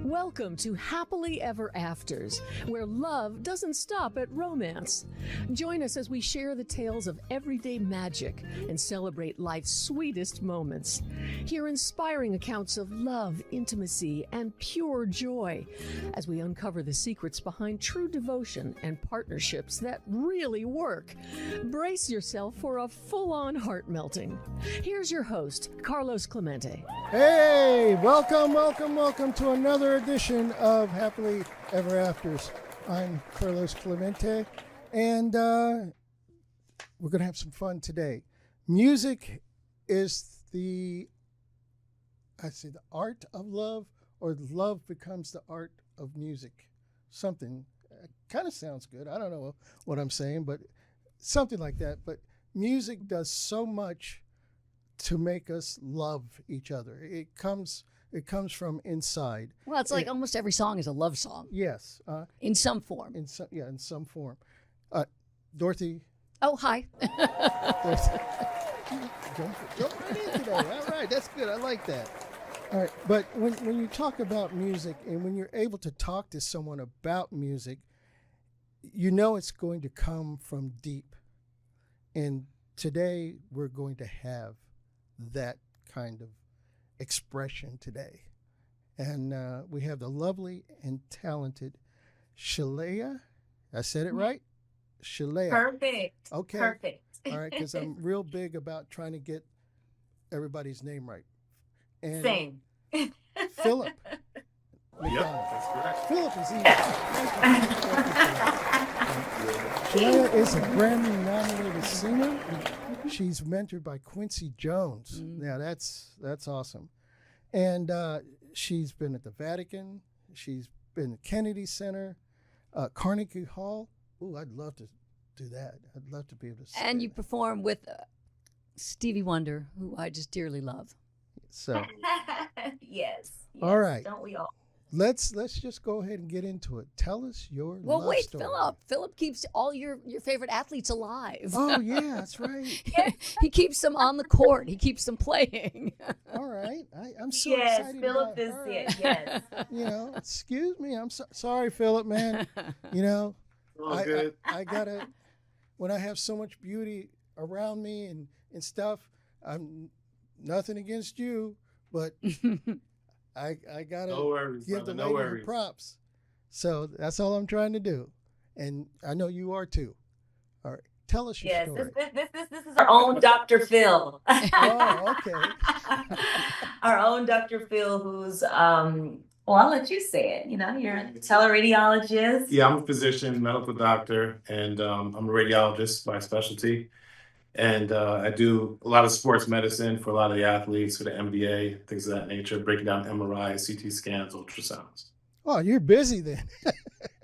Welcome to Happily Ever Afters, where love doesn't stop at romance. Join us as we share the tales of everyday magic and celebrate life's sweetest moments. Hear inspiring accounts of love, intimacy, and pure joy as we uncover the secrets behind true devotion and partnerships that really work. Brace yourself for a full-on heart-melting. Here's your host, Carlos Clemente. Hey, welcome to another edition of Happily Ever Afters. I'm Carlos Clemente, and we're going to have some fun today. Music is the art of love, or love becomes the art of music. Something kind of sounds good. I don't know what I'm saying, but something like that. But music does so much to make us love each other. It comes from inside. Well, it's like almost every song is a love song. Yes. In some form. In some form. Dorothy. Oh, hi. Dorothy. Jump right in today. All right, that's good. I like that. All right, but when you talk about music and when you're able to talk to someone about music, you know it's going to come from deep. And today we're going to have that kind of expression today. And we have the lovely and talented Shelea. I said it right? Shelea. Perfect. Okay. Perfect. All right, because I'm real big about trying to get everybody's name right. And Same. Philip. Yep, that's correct. Philip is easy. Shelea is a Grammy-nominated singer. She's mentored by Quincy Jones. Now that's awesome, and she's been at the Vatican. She's been at Kennedy Center, Carnegie Hall. Ooh, I'd love to do that. I'd love to be able to. And you perform with Stevie Wonder, who I just dearly love. So, yes. All right. Don't we all? Let's just go ahead and get into it. Tell us your Well, love wait, story. Philip keeps all your favorite athletes alive. Oh yeah, that's right. He keeps them on the court. He keeps them playing. All right, I'm so Yes, excited. Philip about is her. it. Yes. Excuse me. I'm sorry, Philip, man. All good. I gotta. When I have so much beauty around me and stuff, I'm nothing against you, but I gotta No worries, give brother. the No lady her worries. props. So that's all I'm trying to do, and I know you are too. All right, tell us your Yes. story. This is our own Dr. Phil. Oh, okay. Our own Dr. Phil, who's well, I'll let you say it. You're a teleradiologist. Yeah, I'm a physician, medical doctor, and I'm a radiologist by specialty. And I do a lot of sports medicine for a lot of the athletes, for the NBA, things of that nature, breaking down MRIs, CT scans, ultrasounds. Oh, you're busy then.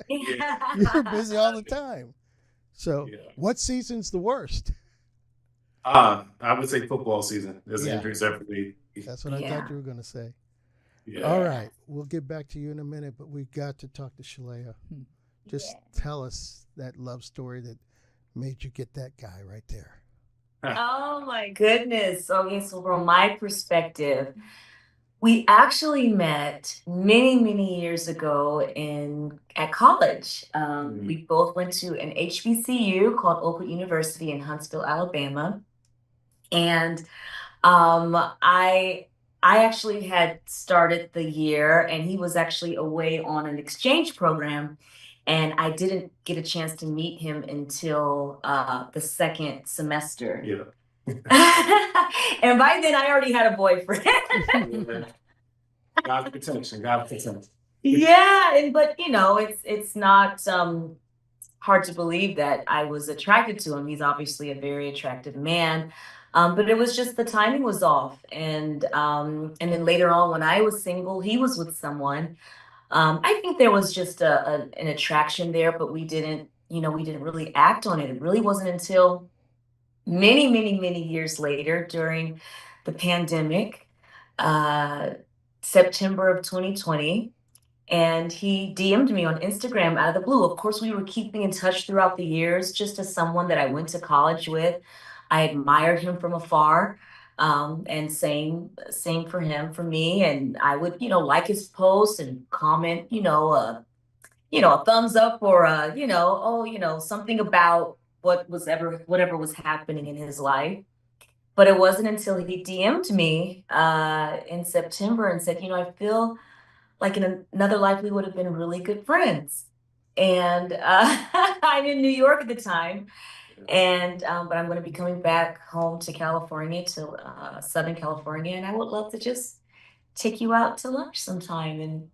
Yeah. You're busy all the time. So, Yeah. what season's the worst? I would say football season. There's Yeah. injuries every week. That's what I Yeah. thought you were going to say. Yeah. All right, we'll get back to you in a minute, but we've got to talk to Shelea. Just Yeah. tell us that love story that made you get that guy right there. Oh my goodness. Okay, so from my perspective, we actually met many, many years ago at college. We both went to an HBCU called Oakwood University in Huntsville, Alabama. And I actually had started the year, and he was actually away on an exchange program. And I didn't get a chance to meet him until the second semester. Yeah. And by then I already had a boyfriend. God's protection. God's protection. Yeah, but it's not hard to believe that I was attracted to him. He's obviously a very attractive man. But it was just the timing was off. And then later on, when I was single, he was with someone. I think there was just an attraction there, but we didn't really act on it. It really wasn't until many, many, many years later, during the pandemic, September of 2020, and he DM'd me on Instagram out of the blue. Of course, we were keeping in touch throughout the years, just as someone that I went to college with. I admired him from afar. And same for him, for me. And I would, like his posts and comment, a thumbs up or something about whatever was happening in his life. But it wasn't until he DM'd me in September and said, I feel like in another life we would have been really good friends. And I'm in New York at the time, and but I'm going to be coming back home to California, to Southern California, and I would love to just take you out to lunch sometime. And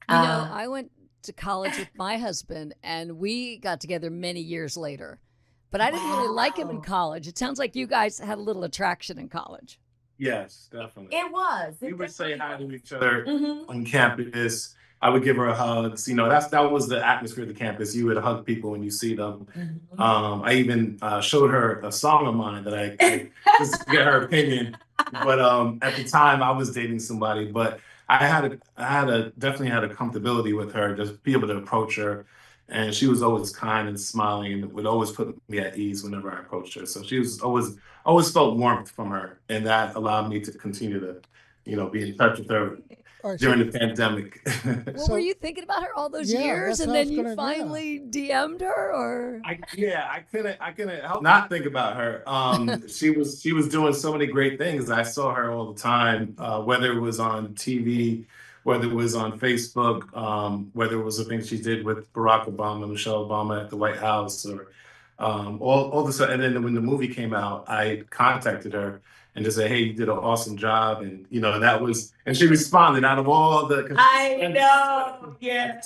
I went to college with my husband, and we got together many years later. But I didn't really like him in college. It sounds like you guys had a little attraction in college. Yes, definitely. It was. We would say hi to each other on campus. I would give her hugs. That was the atmosphere of the campus. You would hug people when you see them. I even showed her a song of mine that I just to get her opinion. But at the time, I was dating somebody. But definitely had a comfortability with her, just be able to approach her. And she was always kind and smiling and would always put me at ease whenever I approached her. So she was always felt warmth from her. And that allowed me to continue to, be in touch with her during the pandemic. What were you thinking about her all those years, and then you finally DM'd her, or? I couldn't help not think about her. She was doing so many great things. I saw her all the time, whether it was on TV, whether it was on Facebook, whether it was the things she did with Barack Obama, Michelle Obama at the White House, or all this. And then when the movie came out, I contacted her and just said, "Hey, you did an awesome job," and and she responded out of all the. I know, yeah.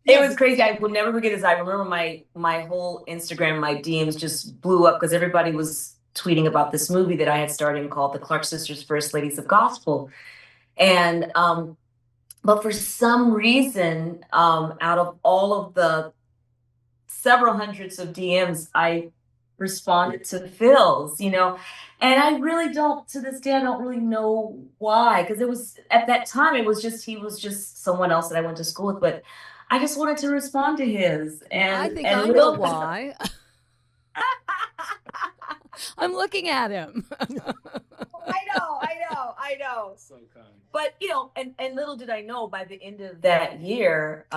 It was crazy. I will never forget this. I remember my whole Instagram, my DMs just blew up because everybody was tweeting about this movie that I had started called The Clark Sisters, First Ladies of Gospel. And but for some reason, out of all of the several hundreds of DMs, I responded to Phil's, and I really don't, to this day, I don't really know why, because it was at that time, he was just someone else that I went to school with, but I just wanted to respond to his. And I think I know why. I'm looking at him. I know. So kind. But and little did I know, by the end of that year,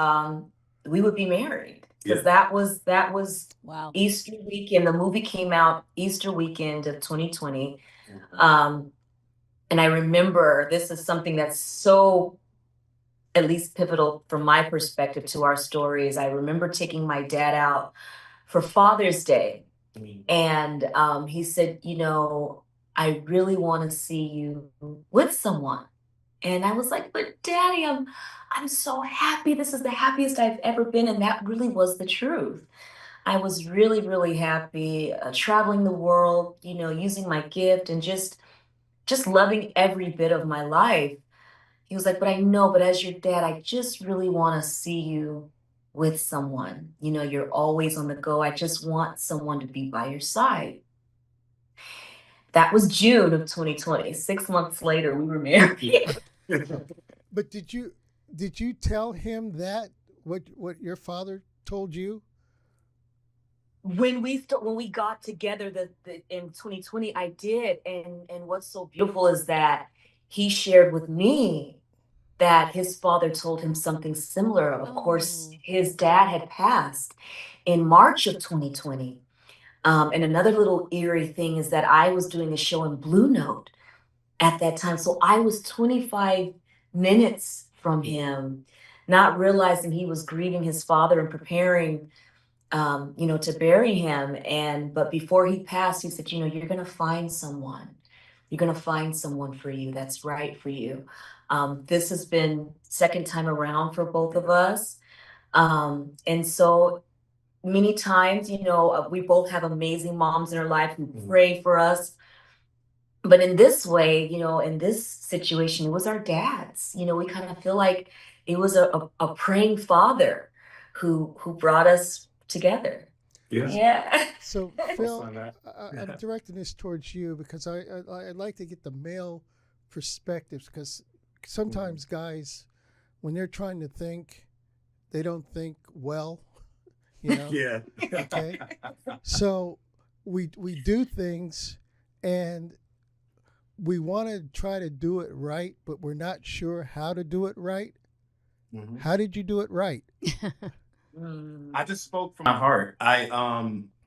we would be married, because that was wow. Easter weekend. The movie came out Easter weekend of 2020. And I remember, this is something that's so, at least pivotal from my perspective to our stories. I remember taking my dad out for Father's Day. And he said, I really want to see you with someone. And I was like, but Daddy, I'm so happy. This is the happiest I've ever been. And that really was the truth. I was really, really happy, traveling the world, using my gift and just loving every bit of my life. He was like, but I know, but as your dad, I just really want to see you with someone. You're always on the go. I just want someone to be by your side. That was June of 2020. 6 months later, we were married. But did you tell him that what your father told you? When we got together in 2020, I did, and what's so beautiful is that he shared with me that his father told him something similar. Of course, his dad had passed in March of 2020. And another little eerie thing is that I was doing a show in Blue Note at that time. So I was 25 minutes from him, not realizing he was grieving his father and preparing, to bury him. But before he passed, he said, you're going to find someone. You're going to find someone for you that's right for you. This has been second time around for both of us. And so many times, we both have amazing moms in our life who pray for us. But in this way, in this situation, it was our dads. We kind of feel like it was a praying father who brought us together. Yeah. So Phil, I'm directing this towards you because I'd like to get the male perspectives, because sometimes guys, when they're trying to think, they don't think well. Yeah. Okay. So we do things, and we want to try to do it right, but we're not sure how to do it right. Mm-hmm. How did you do it right? I just spoke from my heart.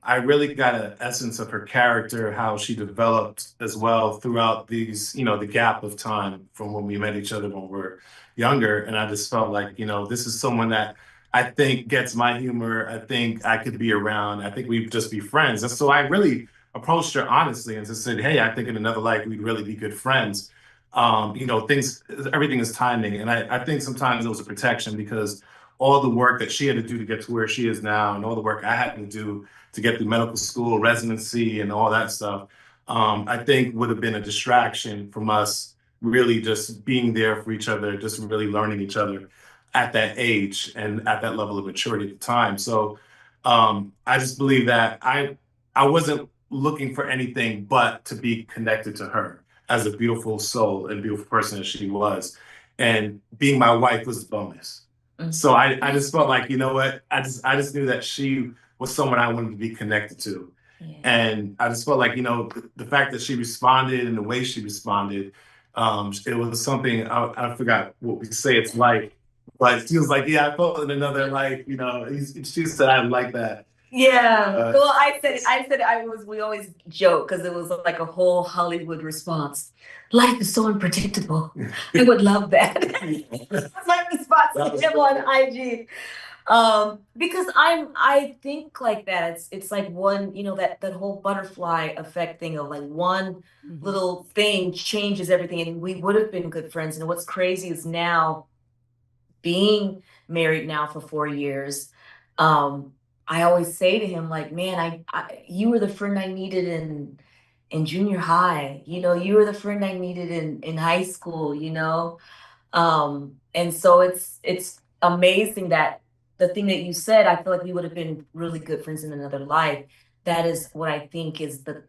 I really got an essence of her character, how she developed as well throughout these, the gap of time from when we met each other when we were younger. And I just felt like, this is someone that I think gets my humor. I think I could be around. I think we'd just be friends. And so I really approached her honestly and just said, hey, I think in another life we'd really be good friends. Everything is timing. And I think sometimes it was a protection because all the work that she had to do to get to where she is now and all the work I had to do to get through medical school, residency, and all that stuff, I think would have been a distraction from us really just being there for each other, just really learning each other at that age and at that level of maturity at the time. So I just believe that I wasn't looking for anything but to be connected to her as a beautiful soul and beautiful person as she was. And being my wife was the bonus. So I just felt like, you know what, I just knew that she was someone I wanted to be connected to. Yeah. And I just felt like, the fact that she responded and the way she responded, it was something, I forgot what we say it's like, but she was like, yeah, I felt in another life, she said, I like that. Yeah. Well, we always joke because it was like a whole Hollywood response. Life is so unpredictable. I would love that. That's my response to him on IG. Because I think like that. It's like one, that whole butterfly effect thing of like one little thing changes everything. And we would have been good friends. And what's crazy is now being married now for 4 years, I always say to him, like, man, you were the friend I needed in junior high. You were the friend I needed in high school, And so it's amazing that the thing that you said, I feel like we would have been really good friends in another life. That is what I think is the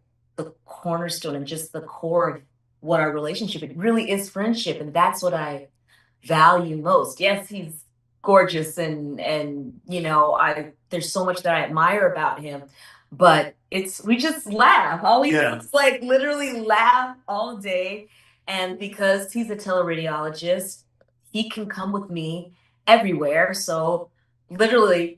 cornerstone and just the core of what our relationship, it really is friendship. And that's what I value most. Yes, he's gorgeous and there's so much that I admire about him, but we just laugh. All we do is like literally laugh all day. And because he's a teleradiologist, he can come with me everywhere. So literally,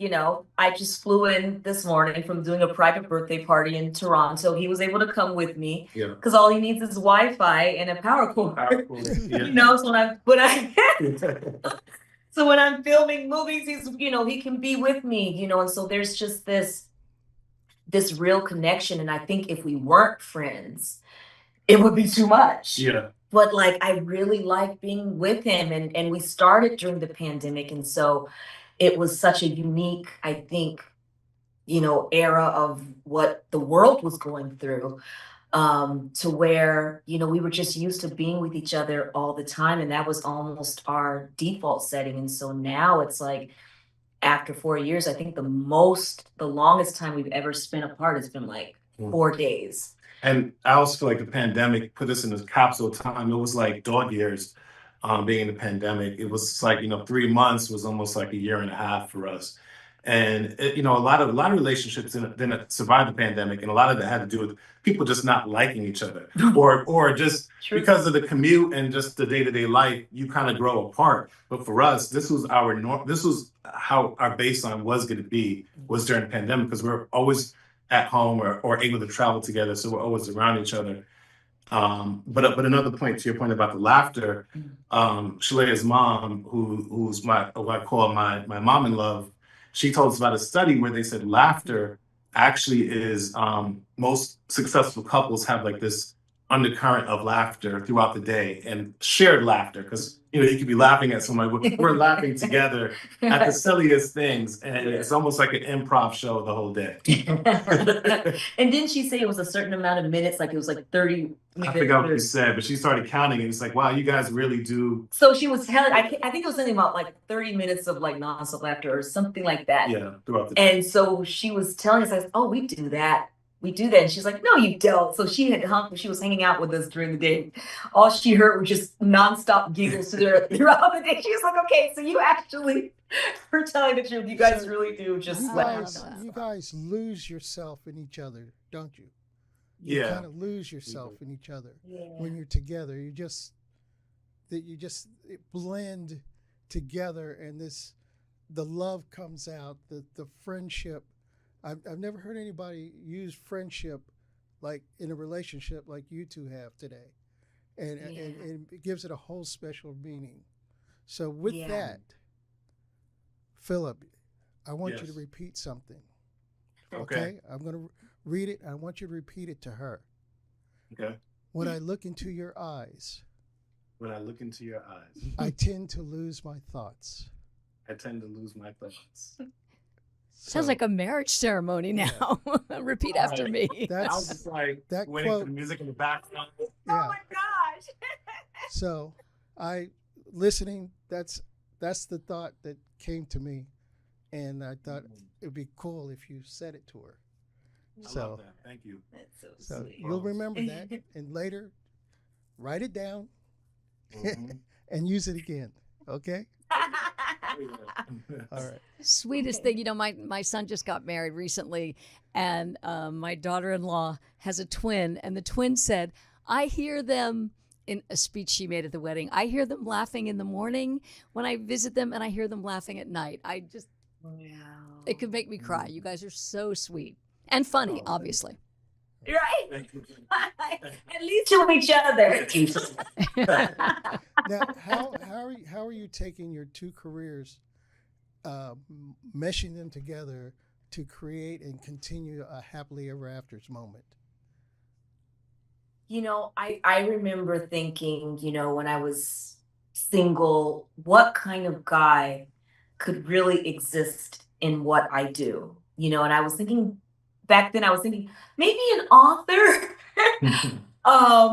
I just flew in this morning from doing a private birthday party in Toronto. He was able to come with me because all he needs is Wi-Fi and a power cord. So when I'm filming movies, he's, he can be with me, and so there's just this real connection. And I think if we weren't friends, it would be too much. Yeah. But like, I really like being with him, and we started during the pandemic. And so it was such a unique, I think, era of what the world was going through. To where, we were just used to being with each other all the time. And that was almost our default setting. And so now it's like, after 4 years, I think the longest time we've ever spent apart has been like 4 days. And I also feel like the pandemic put us in this capsule time. It was like dog years being in the pandemic. It was like, 3 months was almost like a year and a half for us. And a lot of relationships didn't survive the pandemic, and a lot of it had to do with people just not liking each other, or just because of the commute and just the day-to-day life, you kind of grow apart. But for us, this was this was how our baseline was going to be, was during the pandemic, because we're always at home or able to travel together, so we're always around each other. But another point to your point about the laughter, Shalea's mom, who's what I call my mom in love. She told us about a study where they said laughter actually is most successful couples have like this undercurrent of laughter throughout the day, and shared laughter, because you could be laughing at somebody. We're laughing together at the silliest things, and it's almost like an improv show the whole day. And didn't she say it was a certain amount of minutes? Like it was like 30 minutes. I forgot what she said, but she started counting, and it's like, wow, you guys really do. So she was telling, I think it was something about like 30 minutes of like nonstop laughter or something like that. Yeah, throughout the day. And so she was telling us, like, oh, we do that. We do that. And she's like, no, you don't. So she was hanging out with us during the day. All she heard was just nonstop giggles throughout the day. She was like, okay, so you actually, for telling the truth, you guys really do just laugh. You guys lose yourself in each other, don't you? you Yeah. kind of lose yourself in each other Yeah. when you're together. You just blend together, and the love comes out, the friendship. I've never heard anybody use friendship like in a relationship like you two have today, and it gives it a whole special meaning. So with Yeah. that, Philip, I want you Yes. to repeat something. Okay. I'm going to read it. I want you to repeat it to her. Okay. When I look into your eyes, When I look into your eyes, I tend to lose my thoughts. I tend to lose my thoughts. Sounds So like a marriage ceremony now. Repeat after me. I was that's just like that waiting for quote. the music in the background. Oh Yeah. my gosh. So I listening. That's the thought that came to me, and I thought it'd be cool if you said it to her. I So love that. Thank you. That's so so sweet. you'll remember that, and later write it down Mhm. and use it again. Okay. All right. Sweetest thing, my son just got married recently, and my daughter-in-law has a twin, and the twin said, I hear them, in a speech she made at the wedding, I hear them laughing in the morning when I visit them, and I hear them laughing at night. It could make me cry. You guys are so sweet and funny, obviously. Right? Thank you. At least to each other. Now, how are you taking your two careers, meshing them together to create and continue a happily ever afters moment? I remember thinking, when I was single, what kind of guy could really exist in what I do? And I was thinking back then, I was thinking maybe an author.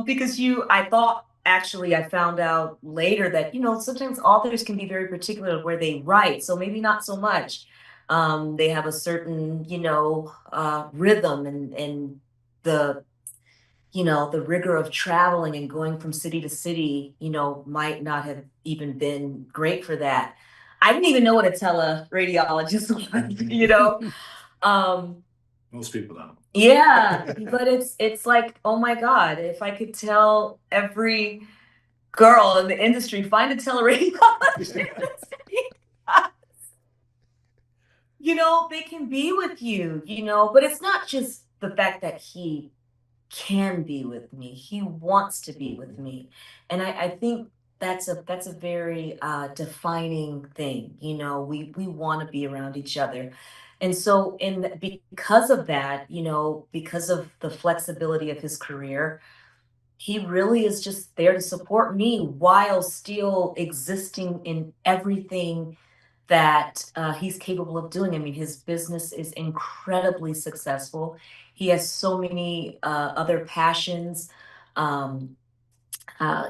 Because I thought actually I found out later that, sometimes authors can be very particular where they write. So maybe not so much. They have a certain, rhythm and the the rigor of traveling and going from city to city, might not have even been great for that. I didn't even know what a teleradiologist was. Um, Most people don't. yeah, but it's like, oh my God, if I could tell every girl in the industry, find a teleradiologist, they can be with you, but it's not just the fact that he can be with me. He wants to be with me. And I think that's a very defining thing. We want to be around each other. And so because of that, because of the flexibility of his career, he really is just there to support me while still existing in everything that he's capable of doing. I mean, his business is incredibly successful. He has so many other passions. Um,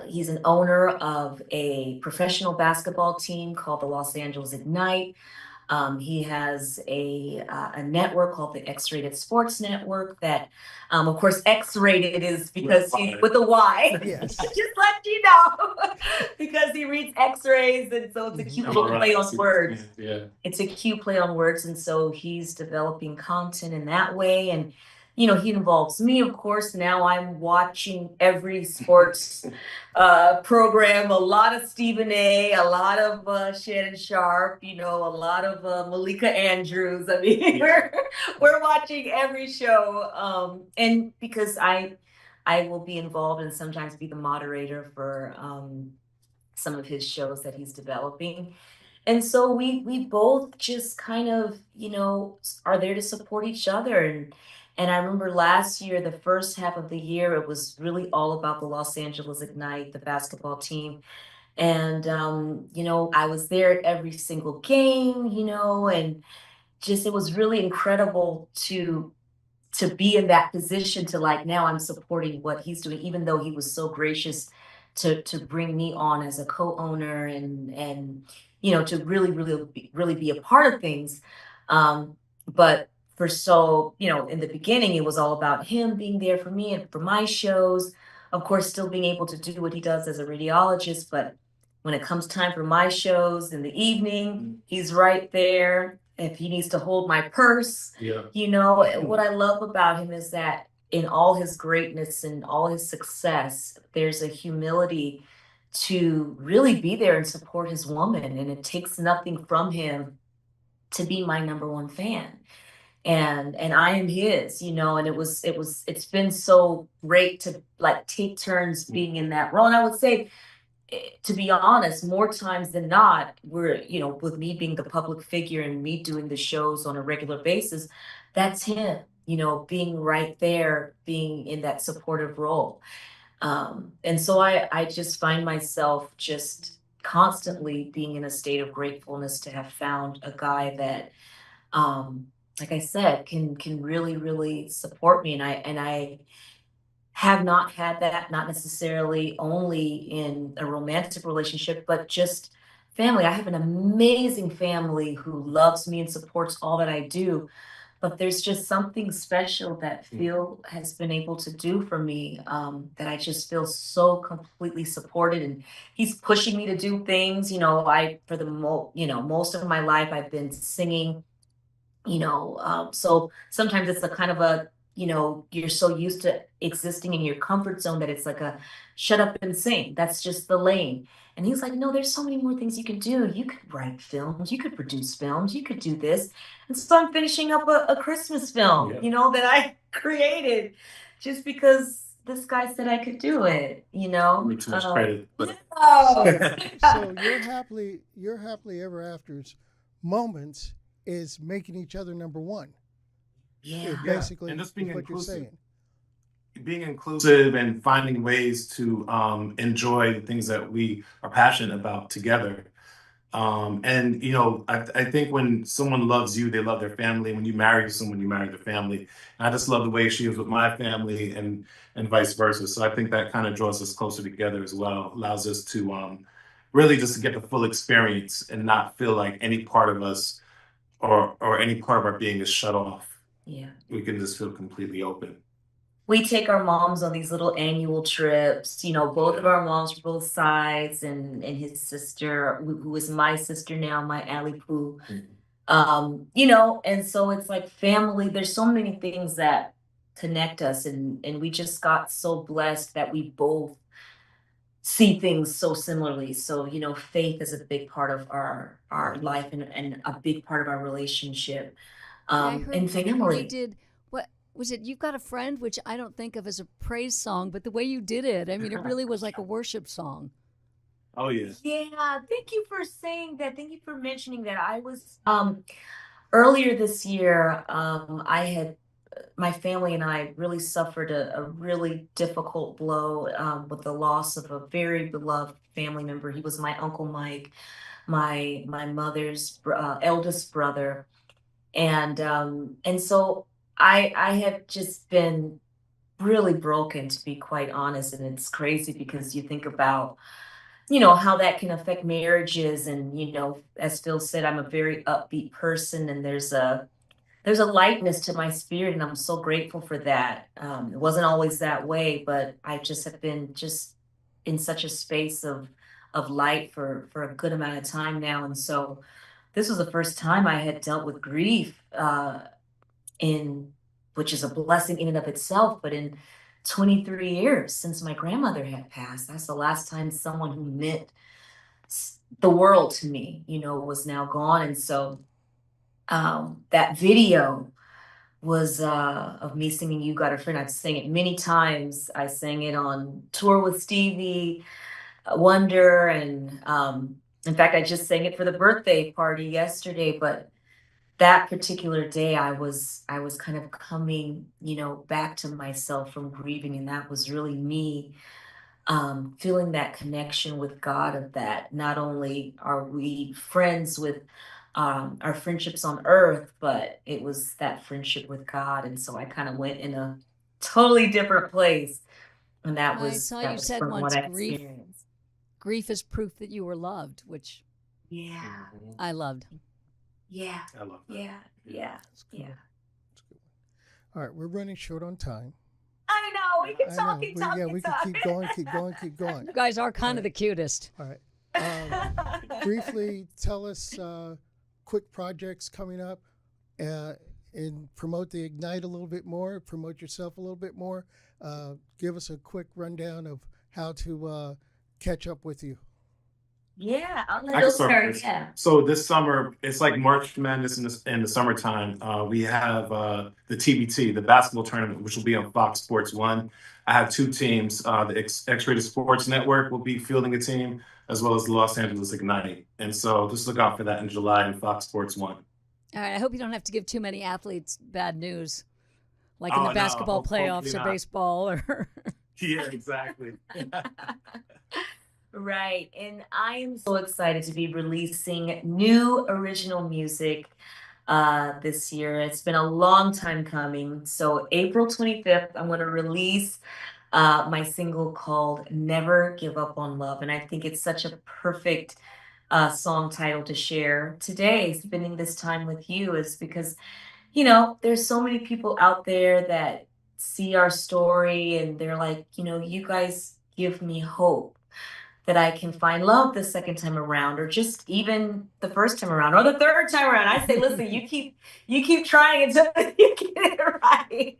he's an owner of a professional basketball team called the Los Angeles Ignite. He has a network called the X-Rated Sports Network that, of course, X-Rated is because he's with a Y. Yes. Just let you know, because he reads X-rays, and so it's a cute little play on words. Yeah. It's a cute play on words, and so he's developing content in that way, and he involves me, of course. Now I'm watching every sports program, a lot of Stephen A, a lot of Shannon Sharp, a lot of Malika Andrews. I mean, we're watching every show, and because I will be involved and sometimes be the moderator for some of his shows that he's developing. And so we both just kind of, are there to support each other. And I remember last year, the first half of the year, it was really all about the Los Angeles Ignite, the basketball team. And I was there at every single game, and just it was really incredible to be in that position, to like, now I'm supporting what he's doing, even though he was so gracious to bring me on as a co-owner, and to really be a part of things. But for so, in the beginning, it was all about him being there for me and for my shows, of course, still being able to do what he does as a radiologist. But when it comes time for my shows in the evening, he's right there. If he needs to hold my purse, Yeah. what I love about him is that in all his greatness and all his success, there's a humility to really be there and support his woman. And it takes nothing from him to be my number one fan. And I am his, you know, and it's been so great to like take turns being in that role. And I would say, to be honest, more times than not, we're, you know, with me being the public figure and me doing the shows on a regular basis, that's him, you know, being right there, being in that supportive role. And so I just find myself just constantly being in a state of gratefulness to have found a guy that, like I said, can really, really support me. And I have not had that, not necessarily only in a romantic relationship, but just family. I have an amazing family who loves me and supports all that I do. But there's just something special that Phil has been able to do for me, that I just feel so completely supported, and he's pushing me to do things. You know, for the most of my life I've been singing, so sometimes it's a kind of a, you're so used to existing in your comfort zone that it's like a shut up and sing. That's just the lane. And he's like, no, there's so many more things you could do. You could write films, you could produce films, you could do this. And so I'm finishing up a Christmas film, that I created just because this guy said I could do it, Make too much credit. But... So your happily ever afters moments is making each other number one. Yeah. Basically, and just being what inclusive. you're saying. Being inclusive and finding ways to enjoy the things that we are passionate about together. And I think when someone loves you, they love their family. When you marry someone, you marry their family. And I just love the way she is with my family and vice versa. So I think that kind of draws us closer together as well, allows us to really just to get the full experience and not feel like any part of us or any part of our being is shut off. Yeah. We can just feel completely open. We take our moms on these little annual trips, both of our moms from both sides, and his sister, who is my sister now, my Allie Poo. And so it's like family. There's so many things that connect us, and we just got so blessed that we both see things so similarly. So, faith is a big part of our life and a big part of our relationship. I heard And family. you did, what was it? You've Got a Friend, which I don't think of as a praise song, but the way you did it, I mean, it really was like a worship song. Oh, yeah. Yeah, thank you for saying that. Thank you for mentioning that. I was earlier this year, my family and I really suffered a really difficult blow with the loss of a very beloved family member. He was my Uncle Mike, my mother's eldest brother. And so I have just been really broken, to be quite honest. And it's crazy because you think about, how that can affect marriages. And, as Phil said, I'm a very upbeat person, and there's a lightness to my spirit, and I'm so grateful for that. It wasn't always that way, but I just have been just in such a space of light for a good amount of time now. And so this was the first time I had dealt with grief, which is a blessing in and of itself, but in 23 years since my grandmother had passed, that's the last time someone who meant the world to me, was now gone. And so that video was of me singing You Got a Friend. I've sang it many times. I sang it on tour with Stevie Wonder, and in fact, I just sang it for the birthday party yesterday. But that particular day, I was kind of coming, back to myself from grieving, and that was really me feeling that connection with God, of that not only are we friends with our friendships on earth, but it was that friendship with God. And so I kind of went in a totally different place. And that I was, saw that you was said from once, what I grief experienced. Grief is proof that you were loved, which Yeah. I loved. Yeah. I love that. Yeah. Yeah. That's good. Yeah. That's good. All right, we're running short on time. I know. We can I talk know. and talk. Yeah, we can keep going, keep going, keep going. You guys are kind of the cutest. All right. Briefly, tell us quick projects coming up, and promote the Ignite a little bit more, promote yourself a little bit more. Give us a quick rundown of how to catch up with you. Yeah, I'll let I Bill can start start. first. Yeah. So this summer, it's like March Madness in the summertime. We have the TBT, the basketball tournament, which will be on Fox Sports One. I have two teams. The X-Rated Sports Network will be fielding a team, as well as the Los Angeles Ignite. And so just look out for that in July on Fox Sports One. All right. I hope you don't have to give too many athletes bad news, like in Oh, the no, basketball hopefully playoffs or not. baseball or. Yeah, exactly. Right. And I am so excited to be releasing new original music this year. It's been a long time coming. So April 25th, I'm going to release my single called Never Give Up on Love. And I think it's such a perfect song title to share today, spending this time with you, is because, there's so many people out there that see our story and they're like, you guys give me hope that I can find love the second time around, or just even the first time around, or the third time around. I say, listen, you keep trying until you get it right.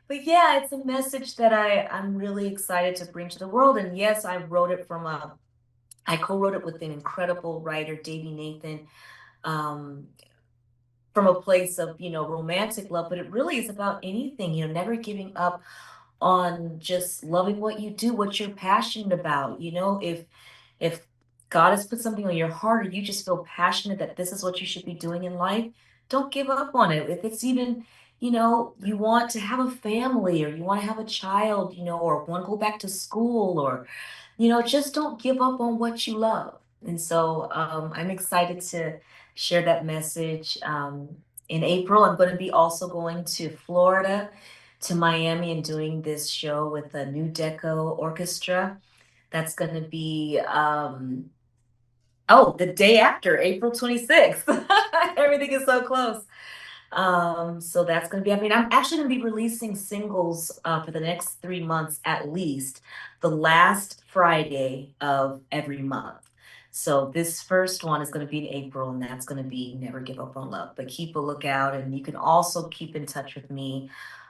But yeah, it's a message that I'm really excited to bring to the world. And yes, I co-wrote it with an incredible writer, Davy Nathan, um, from a place of, romantic love, but it really is about anything, never giving up on just loving what you do, what you're passionate about. If God has put something on your heart, or you just feel passionate that this is what you should be doing in life, don't give up on it. If it's even, you want to have a family, or you want to have a child, or want to go back to school, or, just don't give up on what you love. And so I'm excited to share that message. In April, I'm going to be also going to Florida, to Miami, and doing this show with the New Deco Orchestra. That's going to be the day after, April 26th. Everything is so close. So that's going to be, I'm actually going to be releasing singles for the next 3 months at least, the last Friday of every month. So this first one is going to be in April, and that's going to be Never Give Up on Love. But keep a lookout, and you can also keep in touch with me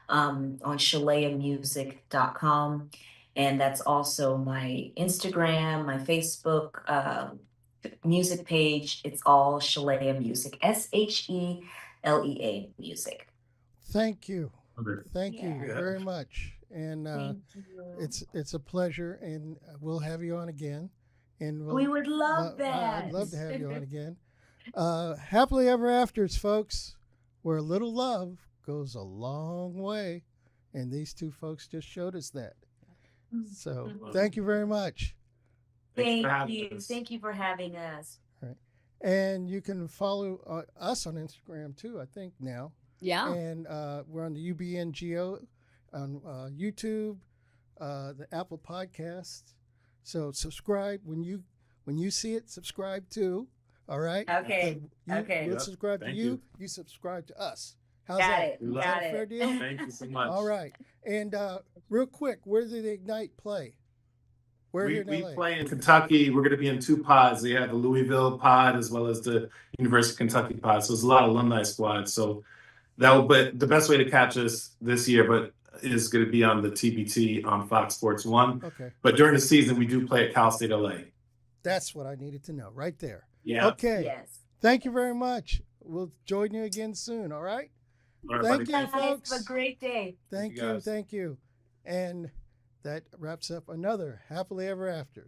on shaleamusic.com. And that's also my Instagram, my Facebook music page. It's all Shelea Music, SHELEA Music. Thank you. Okay. Thank you Yeah. very much. And Thank you. it's a pleasure, and we'll have you on again. And We would love I'd that. love to have you on again. Happily ever afters, folks, where a little love goes a long way. And these two folks just showed us that. So thank you very much. Thanks for Thank having you. us. Thank you for having us. All right. And you can follow us on Instagram too, I think now. Yeah. And we're on the UBNGO on YouTube, the Apple Podcast. So subscribe when you see it. Subscribe too. All right. Okay. We'll Yep. subscribe to Thank you. you. You subscribe to us. How's Got that? it. Is Got that a it. fair deal? Thank you so much. All right. And real quick, where did the Ignite play? We're here in We LA. play in Kentucky. We're going to be in two pods. They have the Louisville pod as well as the University of Kentucky pod. So there's a lot of alumni squads. So but the best way to catch us this year, is going to be on the TBT on Fox Sports One. Okay. But during the season, we do play at Cal State LA. That's what I needed to know right there. Yeah. Okay. Yes. Thank you very much. We'll join you again soon. All right. All right, Thank buddy. you, Guys, folks. have a great day. Thank you, you. guys. Thank you. And that wraps up another Happily Ever Afters.